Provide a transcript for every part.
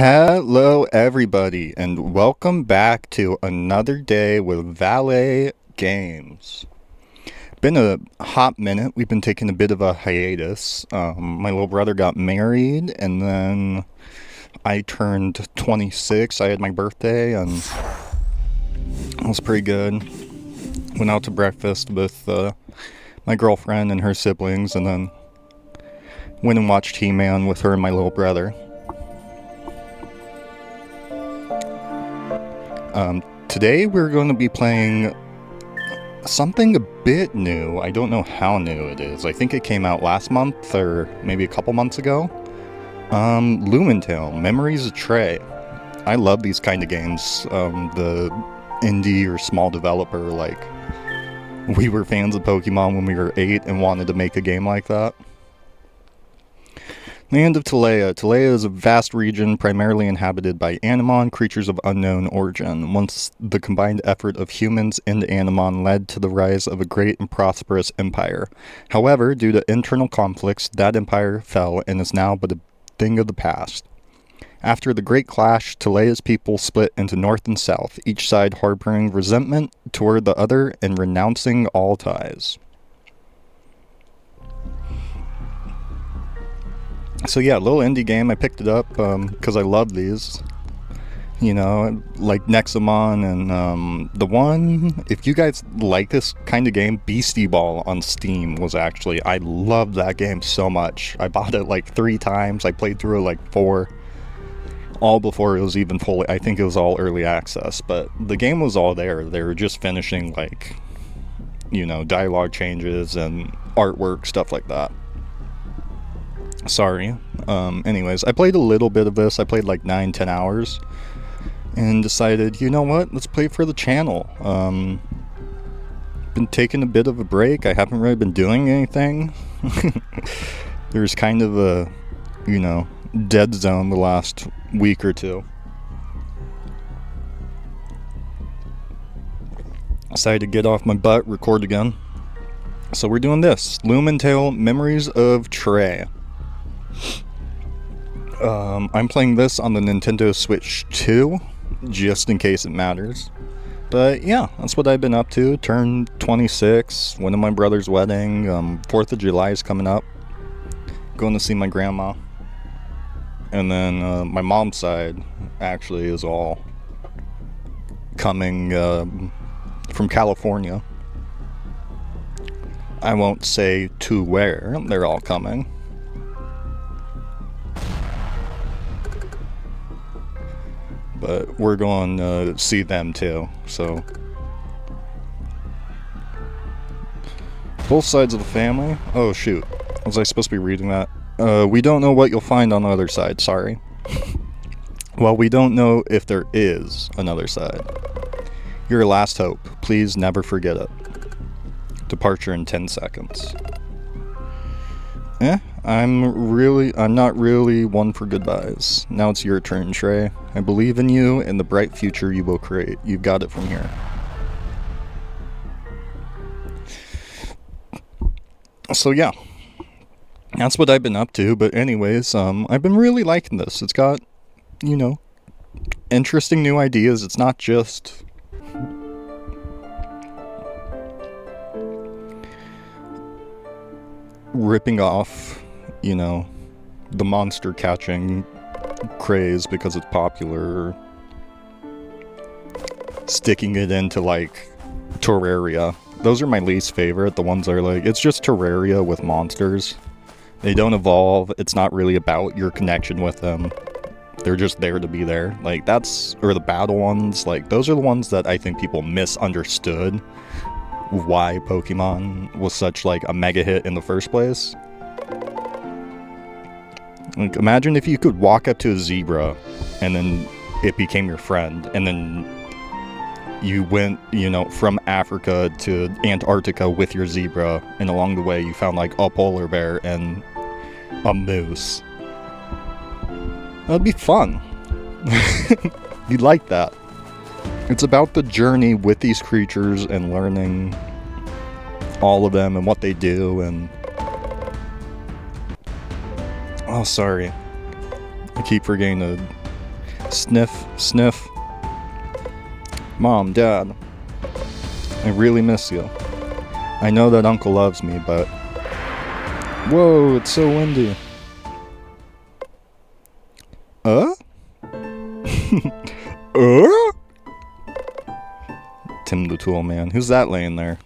Hello, everybody, and welcome back to another day with Valet Games. Been a hot minute. We've been taking a bit of a hiatus. My little brother got married, and then I turned 26. I had my birthday, and it was pretty good. Went out to breakfast with my girlfriend and her siblings, and then went and watched He-Man with her and my little brother. Today we're going to be playing something a bit new. I don't know how new it is. I think it came out last month or maybe a couple months ago. Lumentale, Memories of Trey. I love these kind of games. The indie or small developer, like, we were fans of Pokemon when we were 8 and wanted to make a game like that. Land of Talea. Talea is a vast region primarily inhabited by Animon, creatures of unknown origin. Once the combined effort of humans and Animon led to the rise of a great and prosperous empire. However, due to internal conflicts, that empire fell and is now but a thing of the past. After the Great Clash, Talea's people split into north and south, each side harboring resentment toward the other and renouncing all ties. So yeah, little indie game. I picked it up because I love these. You know, like Nexamon and the one, if you guys like this kind of game, Beastie Ball on Steam was actually, I loved that game so much. I bought it like 3 times. I played through it like 4, all before it was even fully, I think it was all early access, but the game was all there. They were just finishing, like, you know, dialogue changes and artwork, stuff like that. Sorry. Anyways, I played a little bit of this. I played like 9-10 hours and decided, you know what, let's play for the channel. Been taking a bit of a break. I haven't really been doing anything. There's kind of a, you know, dead zone the last week or two. Decided to get off my butt, record again. So we're doing this. Lumentale, Memories of Trey. I'm playing this on the Nintendo Switch 2, just in case it matters. But yeah, that's what I've been up to. Turned 26, went to my brother's wedding, 4th of July is coming up. Going to see my grandma. And then my mom's side actually is all coming from California. I won't say to where they're all coming. But we're going to see them too, so. Both sides of the family. Oh shoot, was I supposed to be reading that? We don't know what you'll find on the other side, sorry. Well, we don't know if there is another side. Your last hope, please never forget it. Departure in 10 seconds. I'm not really one for goodbyes. Now it's your turn, Trey. I believe in you and the bright future you will create. You've got it from here. So yeah, that's what I've been up to. But anyways, I've been really liking this. It's got, you know, interesting new ideas. It's not just ripping off, you know, the monster catching craze because it's popular, sticking it into like Terraria. Those are my least favorite. The ones that are like, it's just Terraria with monsters. They don't evolve. It's not really about your connection with them. They're just there to be there. Like, that's, or the battle ones, like, those are the ones that I think people misunderstood why Pokemon was such like a mega hit in the first place. Like, imagine if you could walk up to a zebra and then it became your friend, and then you went, you know, from Africa to Antarctica with your zebra, and along the way you found like a polar bear and a moose. That'd be fun. You'd like that. It's about the journey with these creatures and learning all of them and what they do. And oh, sorry, I keep forgetting to Sniff, sniff. Mom, Dad, I really miss you. I know that Uncle loves me, but... Whoa, it's so windy. Tim the Tool Man. Who's that laying there?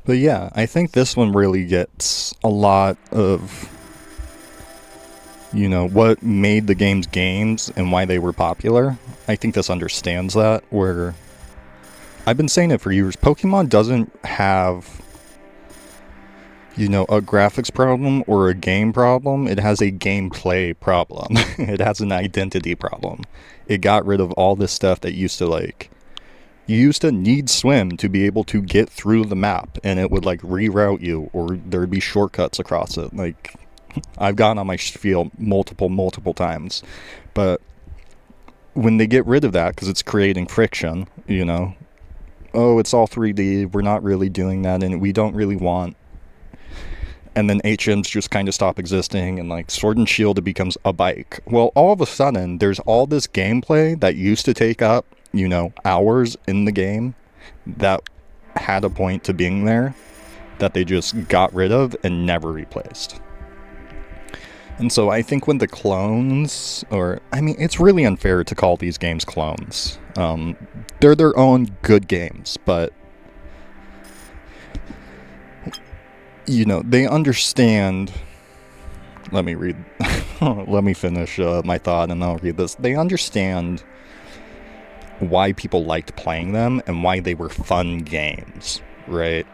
But yeah, I think this one really gets a lot of, you know, what made the games games and why they were popular. I think this understands that, where I've been saying it for years. Pokemon doesn't have, you know, a graphics problem or a game problem. It has a gameplay problem. It has an identity problem. It got rid of all this stuff that used to, like, you used to need swim to be able to get through the map, and it would, like, reroute you, or there'd be shortcuts across it. Like, I've gotten on my spiel multiple times. But when they get rid of that, because it's creating friction, you know, oh, it's all 3D, we're not really doing that, and we don't really want... And then HMs just kind of stop existing, and, like, Sword and Shield, it becomes a bike. Well, all of a sudden, there's all this gameplay that used to take up, you know, hours in the game that had a point to being there that they just got rid of and never replaced. And so I think when the clones, or, I mean, it's really unfair to call these games clones. They're their own good games, but, you know, they understand... Let me read... Let me finish my thought and I'll read this. They understand why people liked playing them and why they were fun games, right?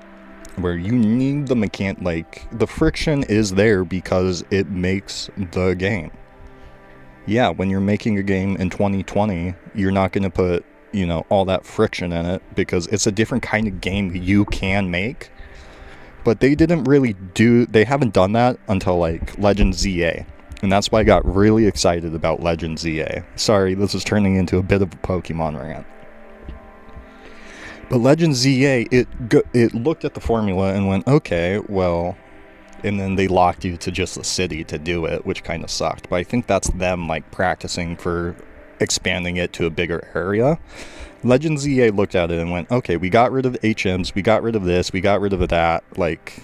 Where you need the like, the friction is there because it makes the game. Yeah, when you're making a game in 2020, you're not going to put, you know, all that friction in it because it's a different kind of game you can make. But they haven't done that until, like, Legend ZA. And that's why I got really excited about Legend ZA. Sorry, this is turning into a bit of a Pokemon rant. But Legend ZA, it looked at the formula and went, okay, well... And then they locked you to just the city to do it, which kind of sucked. But I think that's them, like, practicing for expanding it to a bigger area. Legend ZA looked at it and went, okay, we got rid of HMs, we got rid of this, we got rid of that, like...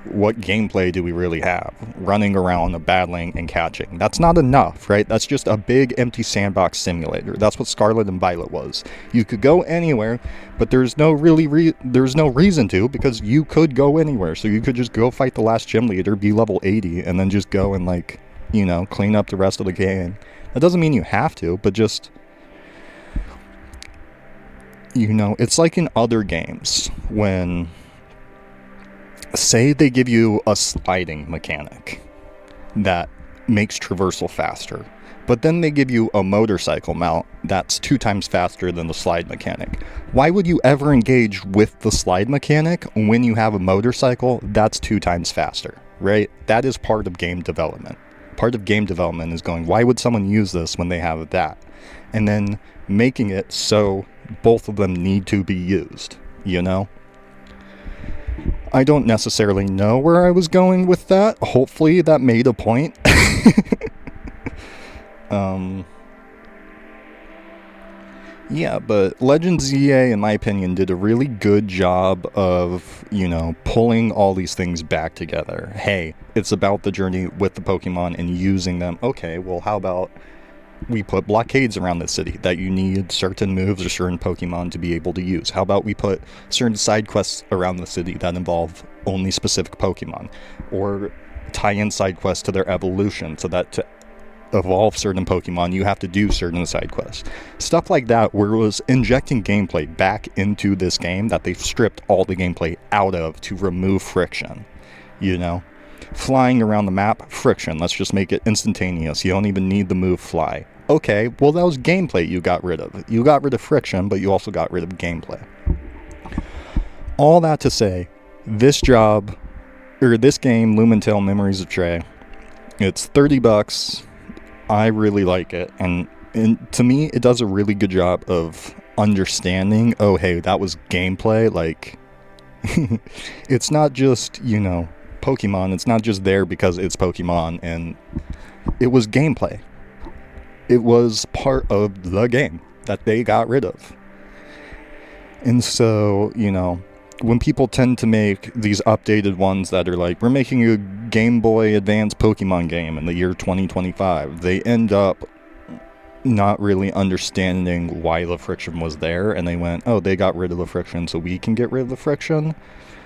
What gameplay do we really have? Running around, battling, and catching. That's not enough, right? That's just a big, empty sandbox simulator. That's what Scarlet and Violet was. You could go anywhere, but there's no reason to, because you could go anywhere. So you could just go fight the last gym leader, be level 80, and then just go and, like, you know, clean up the rest of the game. That doesn't mean you have to, but just... You know, it's like in other games, when... Say they give you a sliding mechanic that makes traversal faster, but then they give you a motorcycle mount that's 2 times faster than the slide mechanic. Why would you ever engage with the slide mechanic when you have a motorcycle that's 2 times faster, right? That is part of game development. Part of game development is going, why would someone use this when they have that? And then making it so both of them need to be used, you know? I don't necessarily know where I was going with that. Hopefully that made a point. Yeah, but Legend ZA, in my opinion, did a really good job of, you know, pulling all these things back together. Hey, it's about the journey with the Pokemon and using them. Okay, well, how about we put blockades around the city that you need certain moves or certain Pokemon to be able to use? How about we put certain side quests around the city that involve only specific Pokemon? Or tie in side quests to their evolution so that to evolve certain Pokemon, you have to do certain side quests. Stuff like that, where it was injecting gameplay back into this game that they've stripped all the gameplay out of to remove friction, you know? Flying around the map, friction. Let's just make it instantaneous. You don't even need the move fly. Okay, well, that was gameplay you got rid of. You got rid of friction, but you also got rid of gameplay. All that to say, this game, Lumentale Memories of Trey, it's $30. I really like it, and to me, it does a really good job of understanding, oh hey, that was gameplay. Like, it's not just, Pokemon. It's not just there because it's Pokemon, and it was gameplay. It was part of the game that they got rid of. And so, when people tend to make these updated ones that are like, we're making a Game Boy Advance Pokemon game in the year 2025, they end up not really understanding why the friction was there, and they went, oh, they got rid of the friction, so we can get rid of the friction.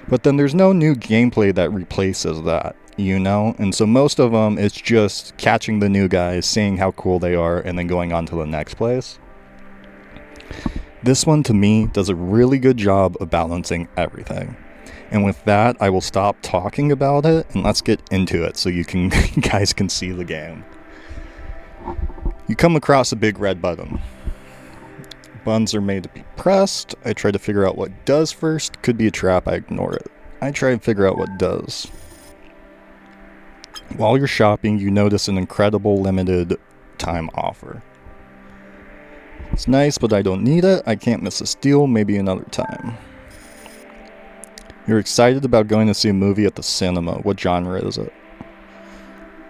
But then there's no new gameplay that replaces that, And so most of them, it's just catching the new guys, seeing how cool they are, and then going on to the next place. This one, to me, does a really good job of balancing everything. And with that, I will stop talking about it, and let's get into it so you guys can see the game. You come across a big red button. Buttons are made to be pressed. I try to figure out what does first. Could be a trap, I ignore it. I try and figure out what does. While you're shopping, you notice an incredible limited time offer. It's nice, but I don't need it. I can't miss a steal, maybe another time. You're excited about going to see a movie at the cinema. What genre is it?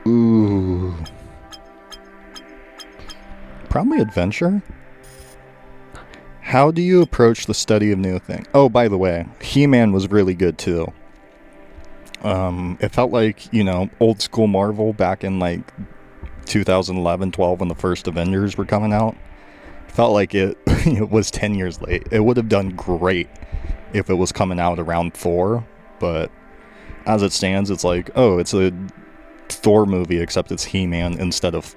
Ooh. Probably adventure? How do you approach the study of new things? Oh, by the way, He-Man was really good too. It felt like, old school Marvel back in like 2011, 12 when the first Avengers were coming out. Felt like it was 10 years late. It would have done great if it was coming out around Thor, but as it stands, it's like, oh, it's a Thor movie, except it's He-Man instead of,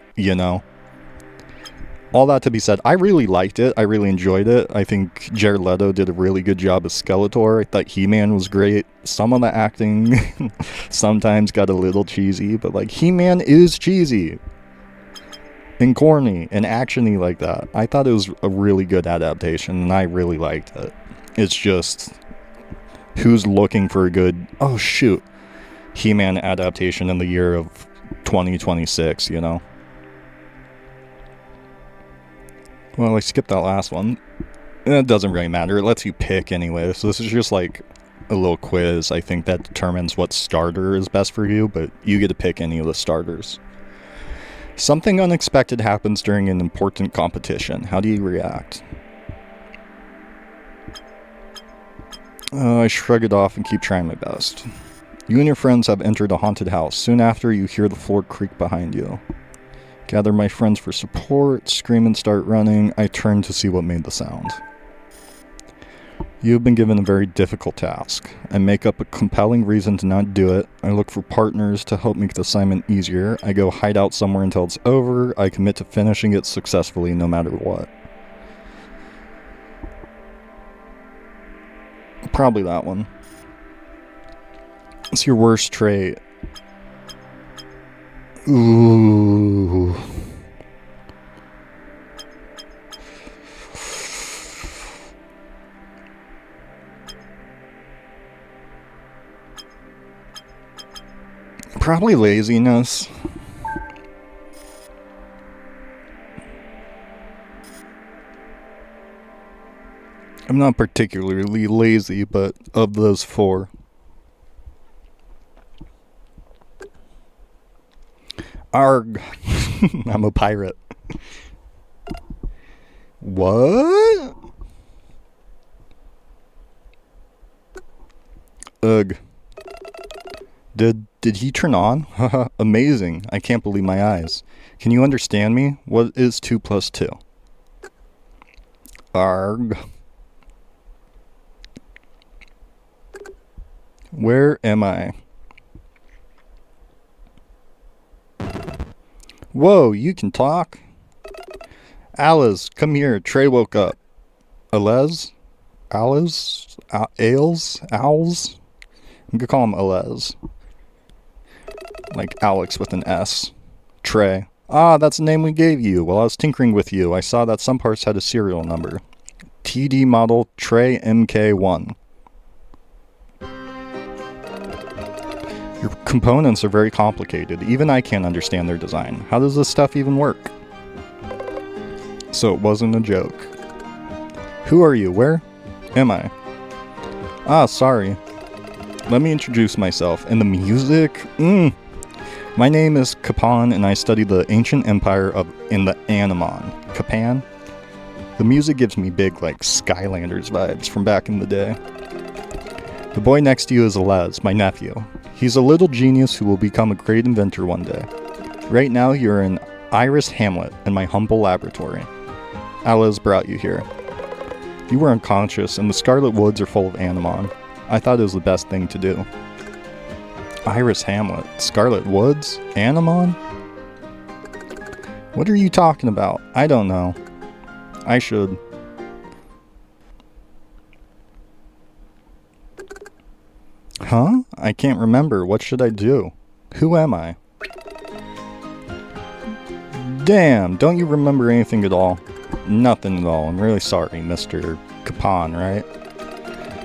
All that to be said, I really liked it. I really enjoyed it. I think Jared Leto did a really good job as Skeletor. I thought He-Man was great. Some of the acting sometimes got a little cheesy, but like, He-Man is cheesy and corny and actiony like that. I thought it was a really good adaptation, and I really liked it. It's just, who's looking for a good, oh shoot, He-Man adaptation in the year of 2026, Well, I skipped that last one. It doesn't really matter. It lets you pick anyway. So this is just like a little quiz, I think, that determines what starter is best for you, but you get to pick any of the starters. Something unexpected happens during an important competition. How do you react? I shrug it off and keep trying my best. You and your friends have entered a haunted house. Soon after, you hear the floor creak behind you. Gather my friends for support, scream and start running. I turn to see what made the sound. You have been given a very difficult task. I make up a compelling reason to not do it. I look for partners to help make the assignment easier. I go hide out somewhere until it's over. I commit to finishing it successfully no matter what. Probably that one. What's your worst trait? Ooh. Probably laziness. I'm not particularly lazy, but of those four. Arg. I'm a pirate. What? Ugh. Did he turn on? Haha, amazing. I can't believe my eyes. Can you understand me? What is 2 plus 2? Arg. Where am I? Whoa, you can talk? Alice, come here. Trey woke up. Alez? Alice? Ales? Owls? I'm gonna call him Alez. Like Alex with an S. Trey. Ah, that's the name we gave you. While I was tinkering with you, I saw that some parts had a serial number. TD model Trey MK1. Your components are very complicated. Even I can't understand their design. How does this stuff even work? So it wasn't a joke. Who are you? Where am I? Ah, sorry. Let me introduce myself. And the music? My name is Kapan, and I study the ancient empire in the Animon. Kapan? The music gives me big, like, Skylanders vibes from back in the day. The boy next to you is Alez, my nephew. He's a little genius who will become a great inventor one day. Right now, you're in Iris Hamlet in my humble laboratory. Alez brought you here. You were unconscious, and the Scarlet Woods are full of Animon. I thought it was the best thing to do. Iris Hamlet? Scarlet Woods? Animon? What are you talking about? I don't know. I should. Huh? I can't remember. What should I do? Who am I? Damn, don't you remember anything at all? Nothing at all. I'm really sorry, Mr. Kapan, right?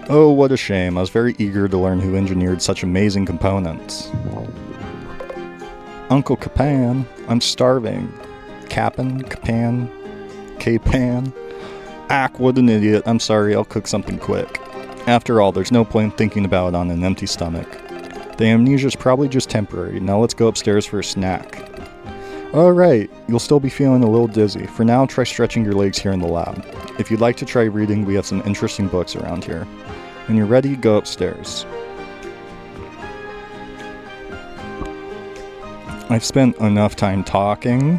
Oh, what a shame. I was very eager to learn who engineered such amazing components. Uncle Kapan, I'm starving. Kapan? Ack, what an idiot. I'm sorry, I'll cook something quick. After all, there's no point thinking about it on an empty stomach. The amnesia's probably just temporary. Now let's go upstairs for a snack. Alright, you'll still be feeling a little dizzy. For now, try stretching your legs here in the lab. If you'd like to try reading, we have some interesting books around here. When you're ready, go upstairs. I've spent enough time talking,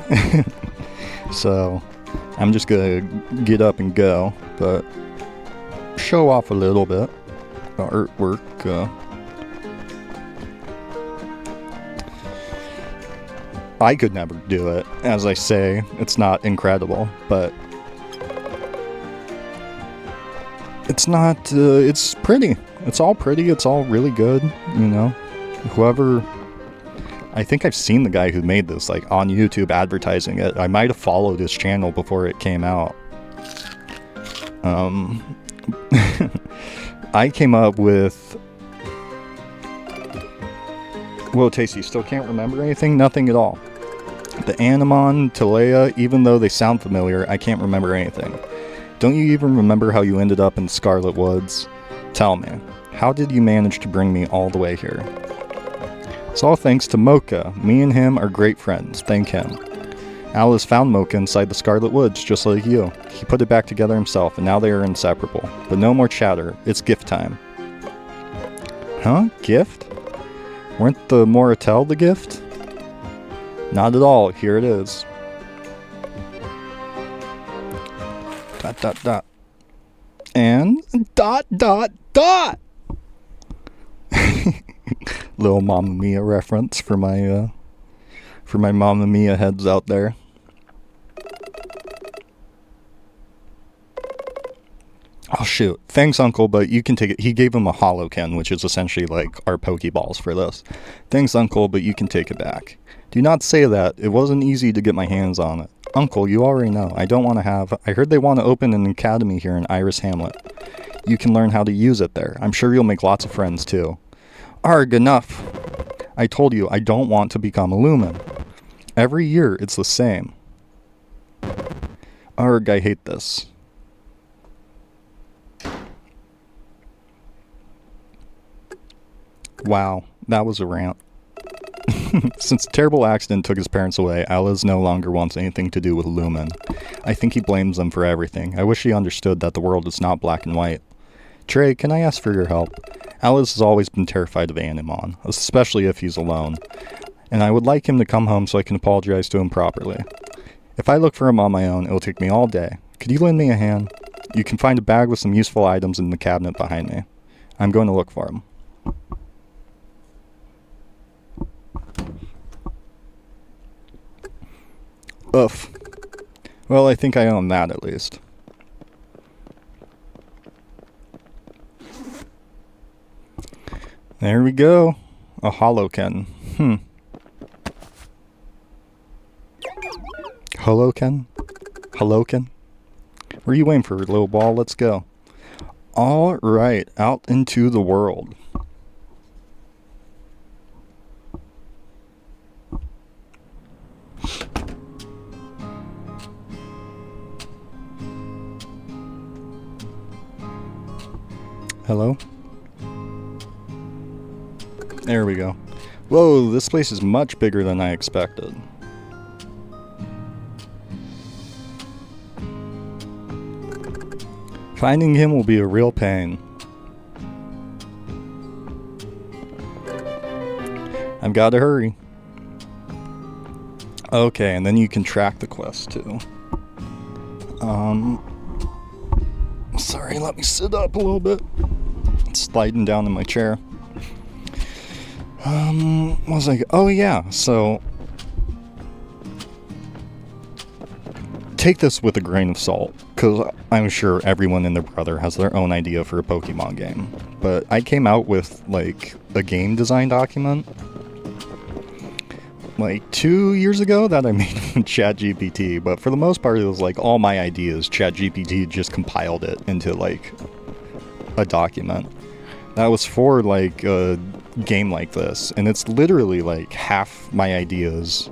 so I'm just gonna get up and go, but show off a little bit. Artwork, I could never do it. As I say, it's not incredible, but it's not, it's pretty. It's all pretty, it's all really good, you know. Whoever, I think I've seen the guy who made this, like, on YouTube advertising it. I might have followed his channel before it came out. I came up with... Whoa, Tasty, still can't remember anything? Nothing at all. The Animon, Talea, even though they sound familiar, I can't remember anything. Don't you even remember how you ended up in Scarlet Woods? Tell me, how did you manage to bring me all the way here? It's all thanks to Mocha. Me and him are great friends, thank him. Alice found Mocha inside the Scarlet Woods, just like you. He put it back together himself, and now they are inseparable. But no more chatter, it's gift time. Huh? Gift? Weren't the Moratel the gift? Not at all, here it is. ... And ... ... Little Mamma Mia reference for my Mamma Mia heads out there. Oh shoot, thanks Uncle, but you can take it. He gave him a Holoken, which is essentially like our Pokeballs for this. Thanks Uncle, but you can take it back. Do not say that, it wasn't easy to get my hands on it. Uncle, you already know, I don't want to have... I heard they want to open an academy here in Iris Hamlet. You can learn how to use it there. I'm sure you'll make lots of friends too. Arg, enough! I told you, I don't want to become a Lumen. Every year, it's the same. Arg, I hate this. Wow, that was a rant. Since the terrible accident took his parents away, Alice no longer wants anything to do with Lumen. I think he blames them for everything. I wish he understood that the world is not black and white. Trey, can I ask for your help? Alice has always been terrified of Animon, especially if he's alone. And I would like him to come home so I can apologize to him properly. If I look for him on my own, it'll take me all day. Could you lend me a hand? You can find a bag with some useful items in the cabinet behind me. I'm going to look for him. Oof. Well, I think I own that at least. There we go. A Holoken. Holoken? Holoken? Where are you waiting for, little ball? Let's go. Alright, out into the world. Hello? There we go. Whoa, this place is much bigger than I expected. Finding him will be a real pain. I've got to hurry. Okay, and then you can track the quest too. Sorry, let me sit up a little bit. It's sliding down in my chair. What was I? Oh yeah, so take this with a grain of salt, because I'm sure everyone and their brother has their own idea for a Pokemon game. But I came out with, like, a game design document, like, 2 years ago that I made with ChatGPT, but for the most part it was, like, all my ideas. ChatGPT just compiled it into, like, a document. That was for, like, a game like this, and it's literally, like, half my ideas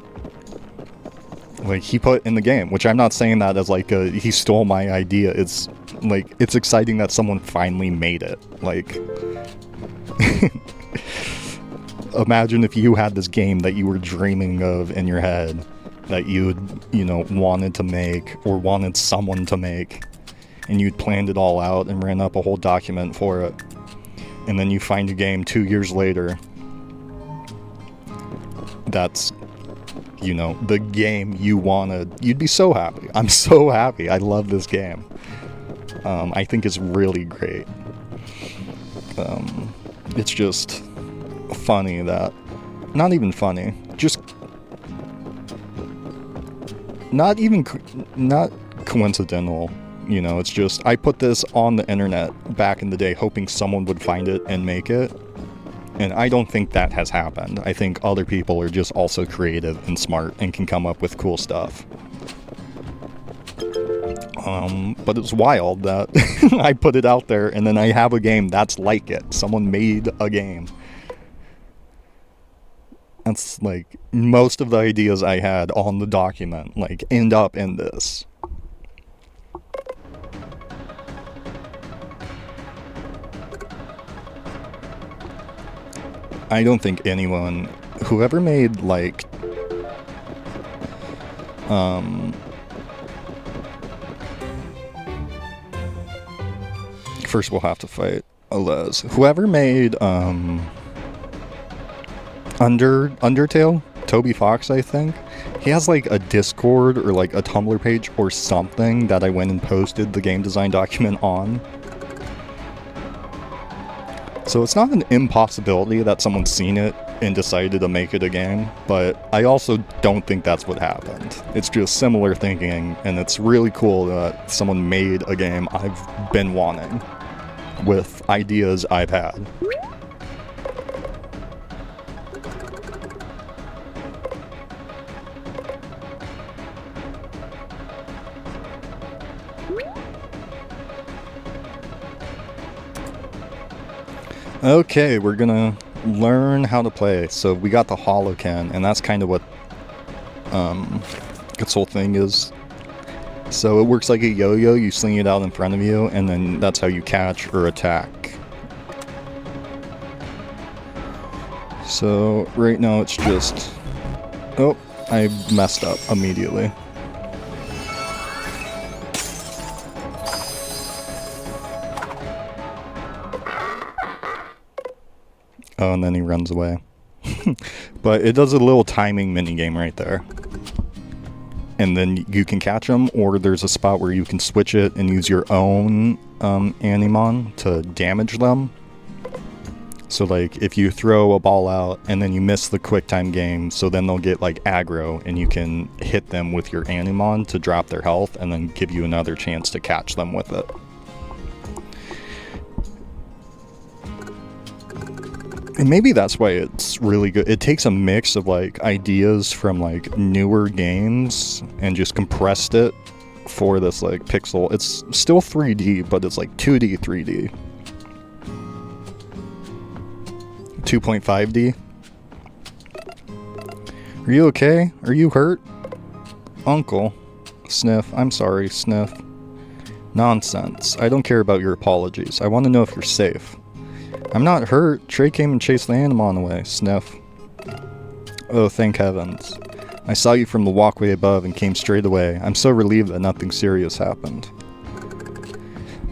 like he put in the game, which I'm not saying that as like he stole my idea. It's like, it's exciting that someone finally made it. Like, imagine if you had this game that you were dreaming of in your head that you'd, you know, wanted to make or wanted someone to make, and you'd planned it all out and ran up a whole document for it, and then you find a game 2 years later that's, you know, the game you wanted. You'd be so happy. I'm so happy. I love this game. I think it's really great. It's just funny that, not even funny, just not coincidental, you know. It's just, I put this on the internet back in the day hoping someone would find it and make it. And I don't think that has happened. I think other people are just also creative and smart and can come up with cool stuff. But it's wild that I put it out there and then I have a game that's like it. Someone made a game. That's like, most of the ideas I had on the document, like, end up in this. I don't think anyone, whoever made, like, first we'll have to fight Alez. Whoever made, Undertale, Toby Fox, I think, he has, like, a Discord or, like, a Tumblr page or something that I went and posted the game design document on. So it's not an impossibility that someone's seen it and decided to make it a game, but I also don't think that's what happened. It's just similar thinking, and it's really cool that someone made a game I've been wanting with ideas I've had. Okay, we're gonna learn how to play. So we got the Holocan, and that's kind of what its whole thing is. So it works like a yo-yo. You sling it out in front of you, and then that's how you catch or attack. So right now it's just... Oh, I messed up immediately. Oh, and then he runs away. But it does a little timing minigame right there. And then you can catch them, or there's a spot where you can switch it and use your own Animon to damage them. So, like, if you throw a ball out and then you miss the quick time game, so then they'll get, like, aggro, and you can hit them with your Animon to drop their health and then give you another chance to catch them with it. And maybe that's why it's really good. It takes a mix of, like, ideas from, like, newer games and just compressed it for this, like, pixel. It's still 3D, but it's, like, 2D 3D. 2.5D. Are you okay? Are you hurt? Uncle. Sniff. I'm sorry, Sniff. Nonsense. I don't care about your apologies. I want to know if you're safe. I'm not hurt. Trey came and chased the Animon away. Sniff. Oh, thank heavens. I saw you from the walkway above and came straight away. I'm so relieved that nothing serious happened.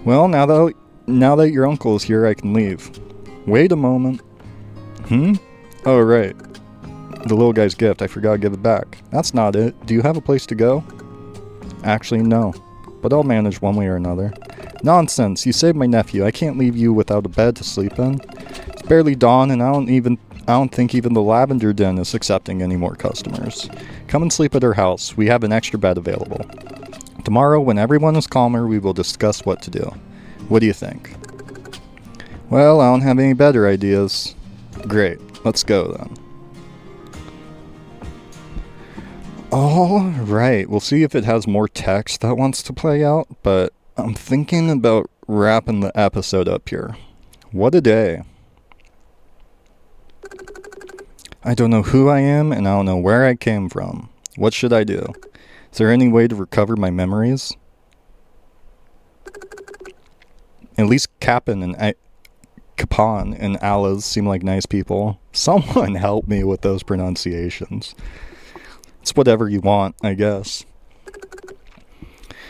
Well, now that your uncle is here, I can leave. Wait a moment. Oh, right. The little guy's gift. I forgot to give it back. That's not it. Do you have a place to go? Actually, no. But I'll manage one way or another. Nonsense. You saved my nephew. I can't leave you without a bed to sleep in. It's barely dawn, and I don't think even the Lavender Den is accepting any more customers. Come and sleep at our house. We have an extra bed available. Tomorrow, when everyone is calmer, we will discuss what to do. What do you think? Well, I don't have any better ideas. Great. Let's go then. Alright, we'll see if it has more text that wants to play out, but I'm thinking about wrapping the episode up here. What a day. I don't know who I am, and I don't know where I came from. What should I do? Is there any way to recover my memories? At least Capon and Alice seem like nice people. Someone help me with those pronunciations. It's whatever you want, I guess.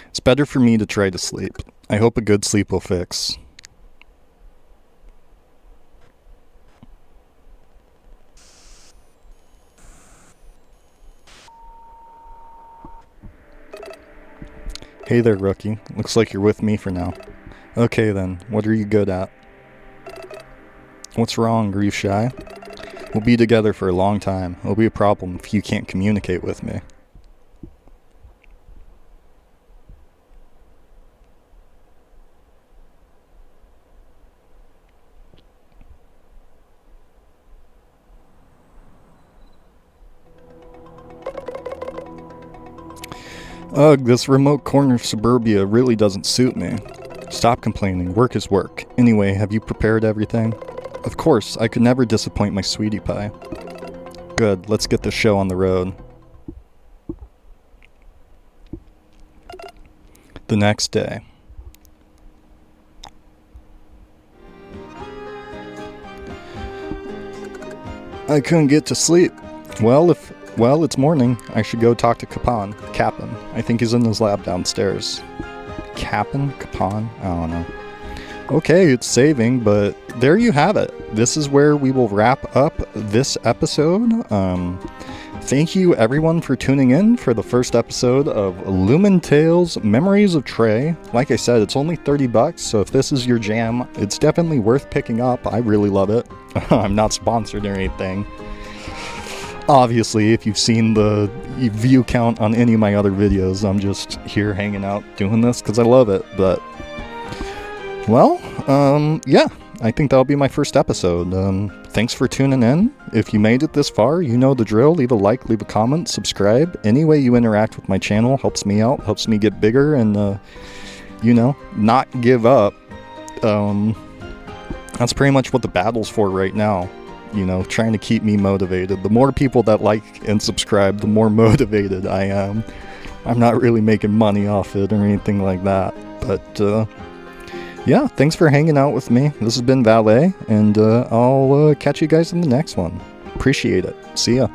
It's better for me to try to sleep. I hope a good sleep will fix. Hey there, rookie. Looks like you're with me for now. Okay then, what are you good at? What's wrong? Are you shy? We'll be together for a long time. It'll be a problem if you can't communicate with me. Ugh, this remote corner of suburbia really doesn't suit me. Stop complaining. Work is work. Anyway, have you prepared everything? Of course, I could never disappoint my sweetie pie. Good, let's get the show on the road. The next day. I couldn't get to sleep. Well, it's morning. I should go talk to Capon. I think he's in his lab downstairs. Capon? I don't know. Okay, it's saving, but there you have it. This is where we will wrap up this episode. Thank you everyone for tuning in for the first episode of Lumentale's Memories of Trey. Like I said, it's only $30, so if this is your jam, it's definitely worth picking up. I really love it. I'm not sponsored or anything. Obviously, if you've seen the view count on any of my other videos, I'm just here hanging out doing this because I love it, but well, yeah, I think that'll be my first episode. Thanks for tuning in. If you made it this far, you know the drill. Leave a like, leave a comment, subscribe. Any way you interact with my channel helps me out, helps me get bigger and, not give up. That's pretty much what the battle's for right now. Trying to keep me motivated. The more people that like and subscribe, the more motivated I am. I'm not really making money off it or anything like that, but, yeah, thanks for hanging out with me. This has been Valet, and I'll catch you guys in the next one. Appreciate it. See ya.